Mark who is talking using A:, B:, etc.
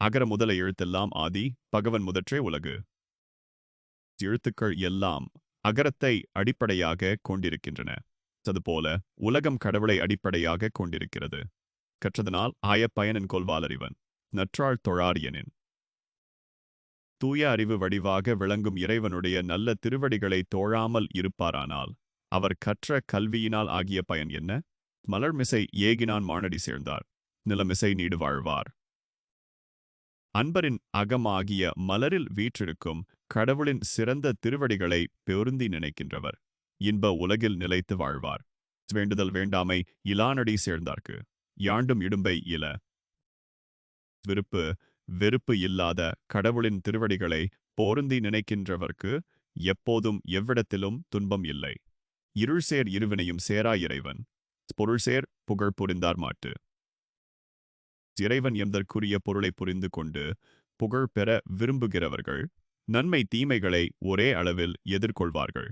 A: அகர முதல எழுத்தெல்லாம் ஆதி பகவன் முதற்றே உலகு. எழுத்துக்கள் எல்லாம் அகரத்தை அடிப்படையாக கொண்டிருக்கின்றன. அதுபோல உலகம் கடவுளை அடிப்படையாக கொண்டிருக்கிறது. கற்றதனால் ஆய பயனின் கொள்வாலறிவன் நற்றாள் தொழாரியனின். தூய அறிவு வடிவாக விளங்கும் இறைவனுடைய நல்ல திருவடிகளை தோழாமல் இருப்பாரானால் அவர் கற்ற கல்வியினால் ஆகிய பயன் என்ன? மலர்மிசை ஏகினான் மானடி சேர்ந்தார் நிலமிசை நீடு வாழ்வார். அன்பரின் அகமாகிய மலரில் வீற்றிருக்கும் கடவுளின் சிறந்த திருவடிகளை பொருந்தி நினைக்கின்றவர் இன்ப உலகில் நிலைத்து வாழ்வார். வேண்டுதல் வேண்டாமை இலானடி சேர்ந்தார்க்கு யாண்டும் இடும்பை இல. விருப்பு வெறுப்பு இல்லாத கடவுளின் திருவடிகளை பொருந்தி நினைக்கின்றவர்க்கு எப்போதும் எவ்விடத்திலும் துன்பம் இல்லை. இருள்சேர் இருவினையும் சேரா இறைவன் பொருள்சேர் புகழ் புரிந்தார் மாட்டு. இறைவன் எந்தற்குரிய பொருளை புரிந்து கொண்டு புகழ் பெற விரும்புகிறவர்கள் நன்மை தீமைகளை ஒரே அளவில் எதிர்கொள்வார்கள்.